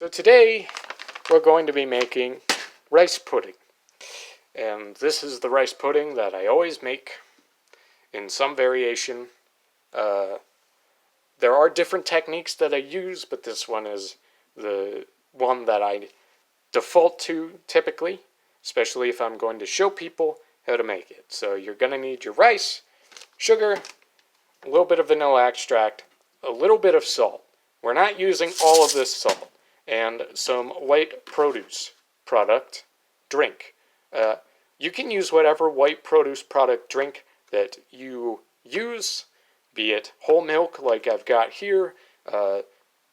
So today we're going to be making rice pudding. And this is the rice pudding that I always make in some variation. There are different techniques that I use, but this one is the one that I default to typically, especially if I'm going to show people how to make it. So you're going to need your rice, sugar, a little bit of vanilla extract, a little bit of salt. We're not using all of this salt. And some white produce product drink. You can use whatever white produce product drink that you use, be it whole milk like I've got here,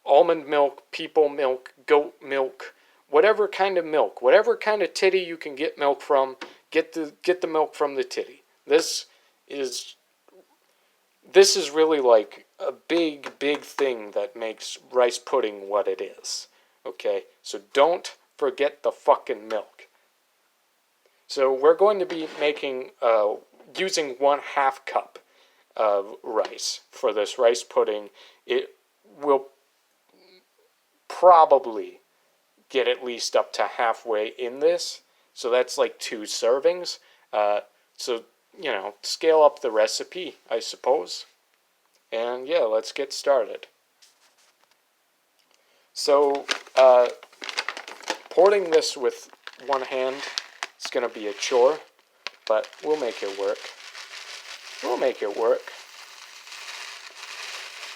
almond milk, people milk, goat milk, whatever kind of milk, whatever kind of titty you can get milk from, get the milk from the titty. This is really like a big thing that makes rice pudding what it is. Okay, so don't forget the fucking milk. So we're going to be making, using 1/2 cup of rice for this rice pudding. It will probably get at least up to halfway in this. So that's like 2 servings. So, scale up the recipe, I suppose. And yeah, let's get started. So, pouring this with one hand is going to be a chore, but we'll make it work.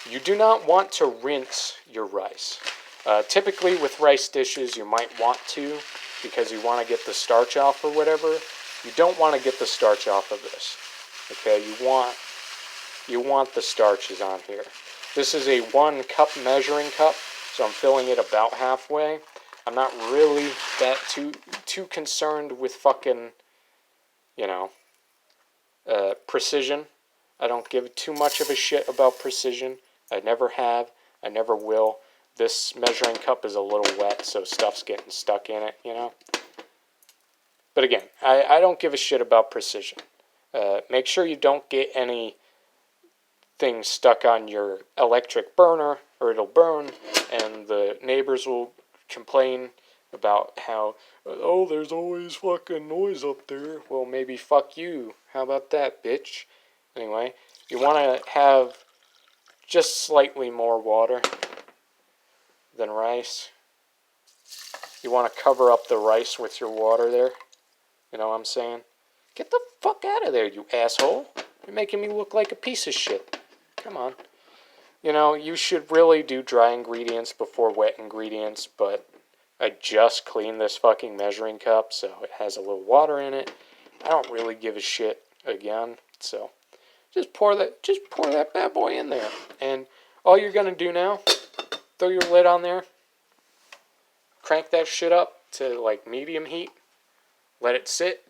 You do not want to rinse your rice. Typically with rice dishes you might want to, because you want to get the starch off or whatever. You don't want to get the starch off of this. Okay, you want the starches on here. This is a 1 cup measuring cup, so I'm filling it about halfway. I'm not really that too concerned with fucking, precision. I don't give too much of a shit about precision. I never have. I never will. This measuring cup is a little wet, so stuff's getting stuck in it, But again, I don't give a shit about precision. Make sure you don't get any things stuck on your electric burner, or it'll burn, and the neighbors will complain about how, oh, there's always fucking noise up there. Well, maybe fuck you. How about that, bitch? Anyway, you want to have just slightly more water than rice. You want to cover up the rice with your water there. You know what I'm saying? Get the fuck out of there, you asshole. You're making me look like a piece of shit. Come on. You should really do dry ingredients before wet ingredients, but I just cleaned this fucking measuring cup, so it has a little water in it. I don't really give a shit again, so just pour that bad boy in there. And all you're gonna do now, throw your lid on there, crank that shit up to like medium heat, let it sit,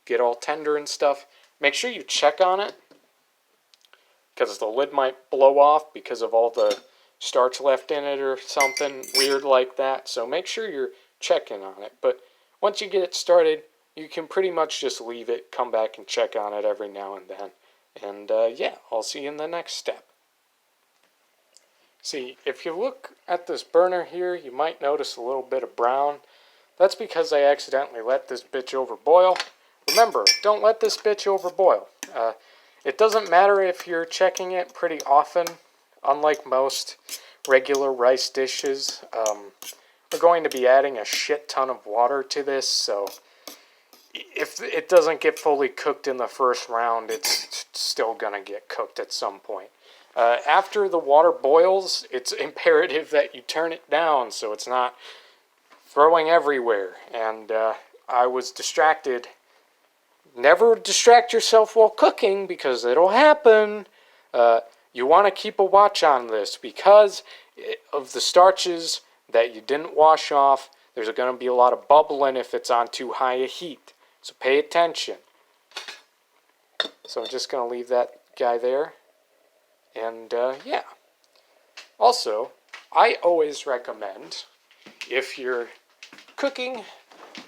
get all tender and stuff. Make sure you check on it, because the lid might blow off because of all the starch left in it or something weird like that. So make sure you're checking on it. But once you get it started, you can pretty much just leave it, come back and check on it every now and then. And yeah, I'll see you in the next step. See, if you look at this burner here, you might notice a little bit of brown. That's because I accidentally let this bitch overboil. Remember, don't let this bitch overboil. It doesn't matter if you're checking it pretty often. Unlike most regular rice dishes, we're going to be adding a shit ton of water to this, so if it doesn't get fully cooked in the first round, it's still going to get cooked at some point. After the water boils, it's imperative that you turn it down so it's not throwing everywhere. And I was distracted. Never distract yourself while cooking, because it'll happen. You want to keep a watch on this because of the starches that you didn't wash off. There's going to be a lot of bubbling if it's on too high a heat. So pay attention. So I'm just going to leave that guy there. And yeah. Also, I always recommend, if you're cooking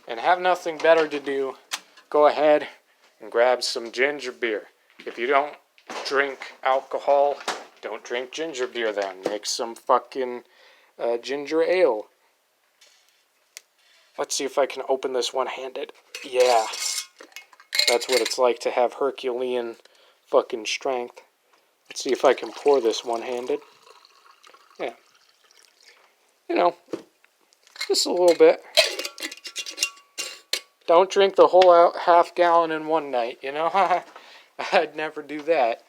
and have nothing better to do, go ahead and grab some ginger beer. If you don't drink alcohol, don't drink ginger beer then. Make some fucking ginger ale. Let's see if I can open this one-handed. Yeah. That's what it's like to have Herculean fucking strength. Let's see if I can pour this one-handed. Yeah. You know, just a little bit. Don't drink the whole half gallon in one night, you know? I'd never do that.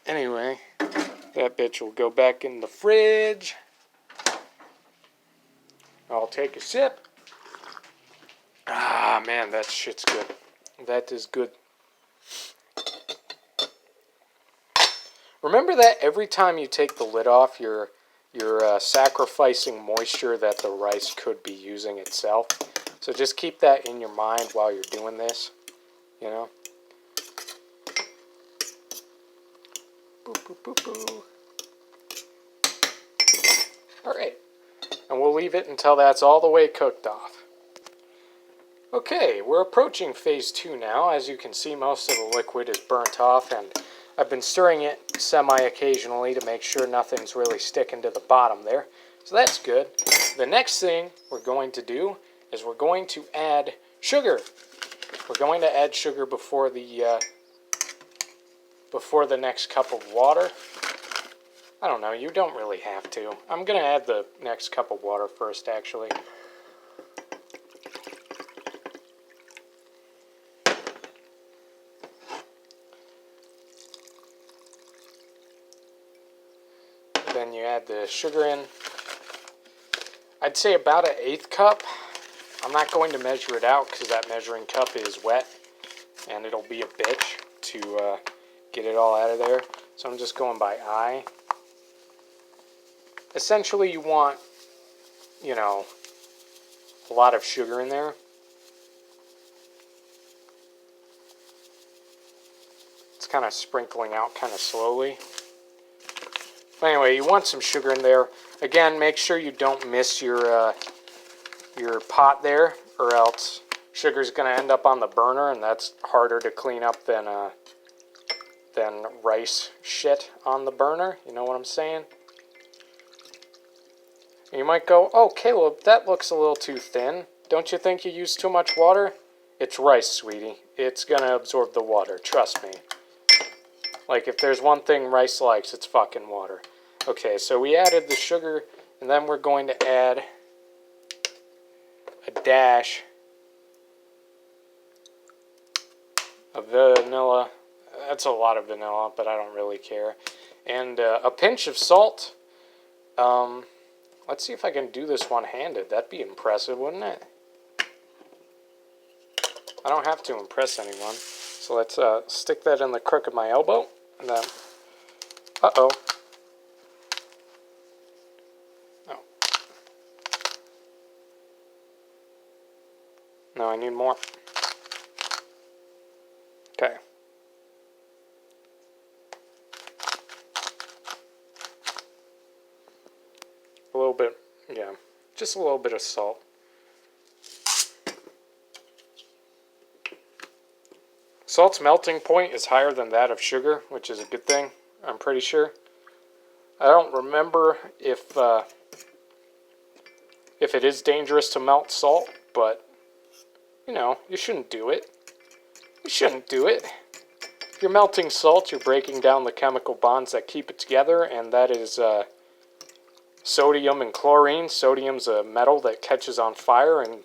Anyway, that bitch will go back in the fridge. I'll take a sip. Ah, man, that shit's good. That is good. Remember that every time you take the lid off, you're sacrificing moisture that the rice could be using itself. So just keep that in your mind while you're doing this, you know. Boop, boop, boop, boop. All right, and we'll leave it until that's all the way cooked off. Okay, we're approaching phase 2 now. As you can see, most of the liquid is burnt off, and I've been stirring it semi-occasionally to make sure nothing's really sticking to the bottom there. So that's good. The next thing we're going to do is we're going to add sugar. We're going to add sugar before the next cup of water. I don't know, you don't really have to. I'm going to add the next cup of water first, actually. Then you add the sugar in. I'd say about an 1/8 cup. I'm not going to measure it out because that measuring cup is wet and it'll be a bitch to get it all out of there. So I'm just going by eye. Essentially you want, you know, a lot of sugar in there. It's kind of sprinkling out kind of slowly. Anyway, you want some sugar in there. Again, make sure you don't miss your pot there, or else sugar's going to end up on the burner, and that's harder to clean up than rice shit on the burner. You know what I'm saying? And you might go, oh, Caleb, that looks a little too thin. Don't you think you used too much water? It's rice, sweetie. It's going to absorb the water. Trust me. Like, if there's one thing rice likes, it's fucking water. Okay, so we added the sugar, and then we're going to add a dash of vanilla. That's a lot of vanilla, but I don't really care. And a pinch of salt. Let's see if I can do this one-handed. That'd be impressive, wouldn't it? I don't have to impress anyone. So let's stick that in the crook of my elbow, and then, uh-oh. Oh. No, I need more. Okay. A little bit, yeah, just a little bit of salt. Salt's melting point is higher than that of sugar, which is a good thing, I'm pretty sure. I don't remember if it is dangerous to melt salt, but, you know, you shouldn't do it. You shouldn't do it. If you're melting salt, you're breaking down the chemical bonds that keep it together, and that is sodium and chlorine. Sodium's a metal that catches on fire, and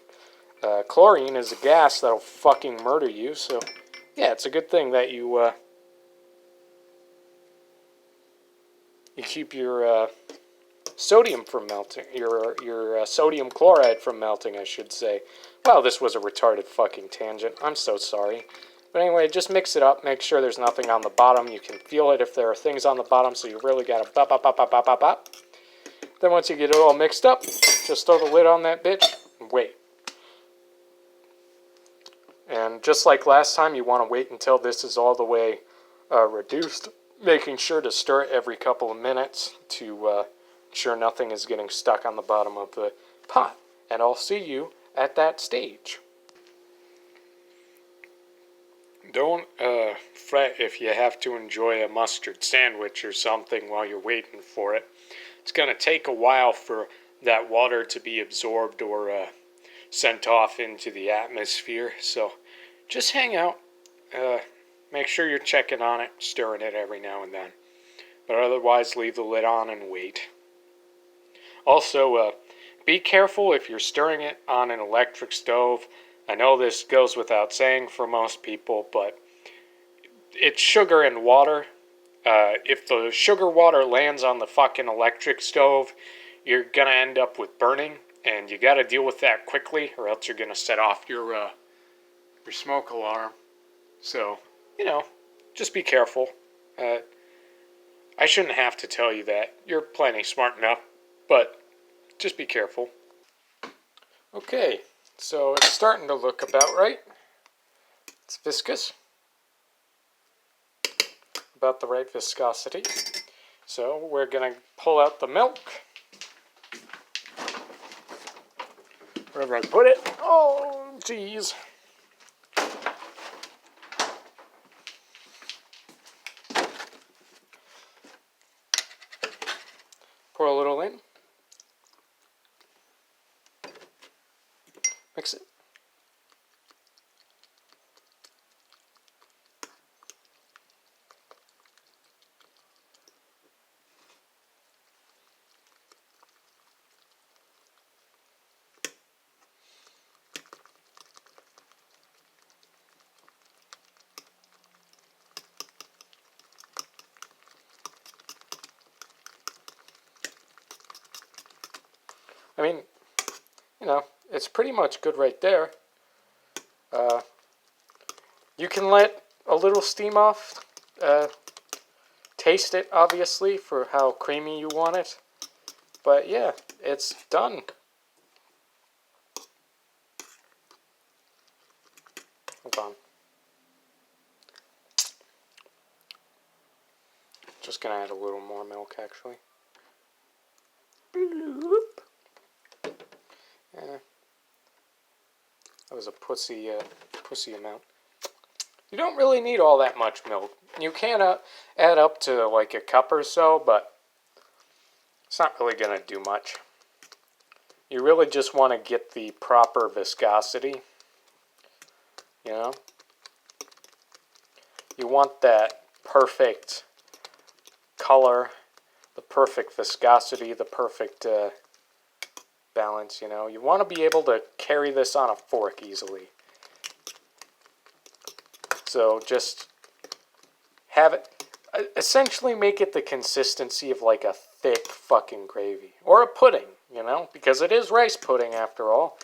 chlorine is a gas that'll fucking murder you, so... yeah, it's a good thing that you keep your sodium from melting, your sodium chloride from melting, I should say. Wow, this was a retarded fucking tangent. I'm so sorry. But anyway, just mix it up. Make sure there's nothing on the bottom. You can feel it if there are things on the bottom, so you really gotta bop, bop, bop, bop, bop, bop, bop. Then once you get it all mixed up, just throw the lid on that bitch and wait. And just like last time, you want to wait until this is all the way reduced, making sure to stir it every couple of minutes to ensure nothing is getting stuck on the bottom of the pot. And I'll see you at that stage. Don't fret if you have to enjoy a mustard sandwich or something while you're waiting for it. It's going to take a while for that water to be absorbed or sent off into the atmosphere. So just hang out. Make sure you're checking on it, stirring it every now and then. But otherwise, leave the lid on and wait. Also, be careful if you're stirring it on an electric stove. I know this goes without saying for most people, but it's sugar and water. If the sugar water lands on the fucking electric stove, you're gonna end up with burning, and you gotta deal with that quickly, or else you're gonna set off your smoke alarm. So, just be careful. I shouldn't have to tell you that. You're plenty smart enough, but just be careful. Okay, so it's starting to look about right. It's viscous. About the right viscosity. So we're going to pull out the milk. Wherever I put it. Oh, jeez. Pour a little in. Mix it. I mean, it's pretty much good right there. You can let a little steam off. Taste it, obviously, for how creamy you want it. But yeah, it's done. Hold on. Just gonna add a little more milk, actually. Bloop. That was a pussy amount. You don't really need all that much milk. You can add up to like a cup or so, but it's not really gonna do much. You really just want to get the proper viscosity. You want that perfect color, the perfect viscosity, the perfect balance, You want to be able to carry this on a fork easily. So just have it, essentially make it the consistency of like a thick fucking gravy. Or a pudding, because it is rice pudding after all.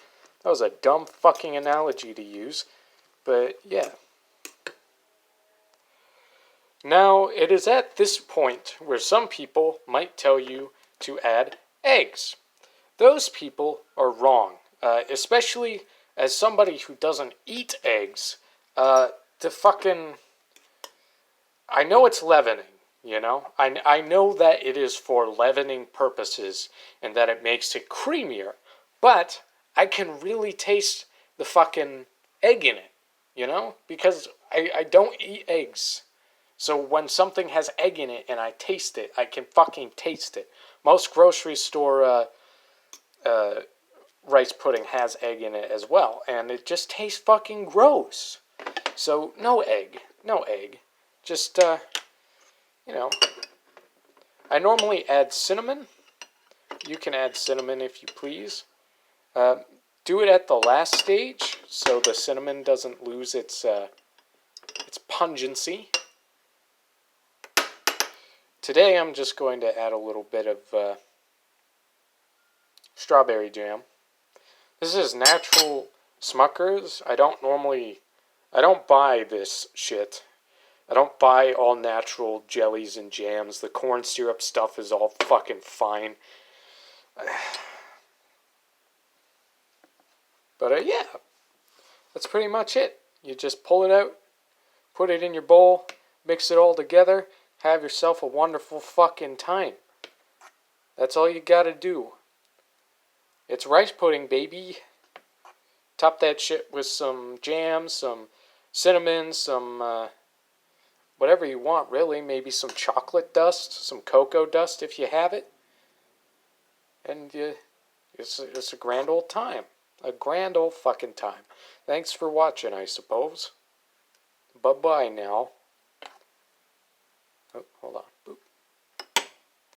That was a dumb fucking analogy to use, but yeah. Now, it is at this point where some people might tell you to add eggs. Those people are wrong, especially as somebody who doesn't eat eggs. I know it's leavening, I know that it is for leavening purposes and that it makes it creamier, but I can really taste the fucking egg in it, because I don't eat eggs. So when something has egg in it and I taste it, I can fucking taste it. Most grocery store rice pudding has egg in it as well, and it just tastes fucking gross. So no egg. Just, I normally add cinnamon. You can add cinnamon if you please. Do it at the last stage so the cinnamon doesn't lose its pungency. Today I'm just going to add a little bit of strawberry jam. This is natural Smucker's. I don't buy this shit. I don't buy all natural jellies and jams. The corn syrup stuff is all fucking fine. But yeah, that's pretty much it. You just pull it out, put it in your bowl, mix it all together, have yourself a wonderful fucking time. That's all you gotta do. It's rice pudding, baby. Top that shit with some jam, some cinnamon, some whatever you want, really. Maybe some chocolate dust, some cocoa dust if you have it. And it's a grand old time. A grand old fucking time. Thanks for watching, I suppose. Bye-bye now. Oh, hold on. Boop.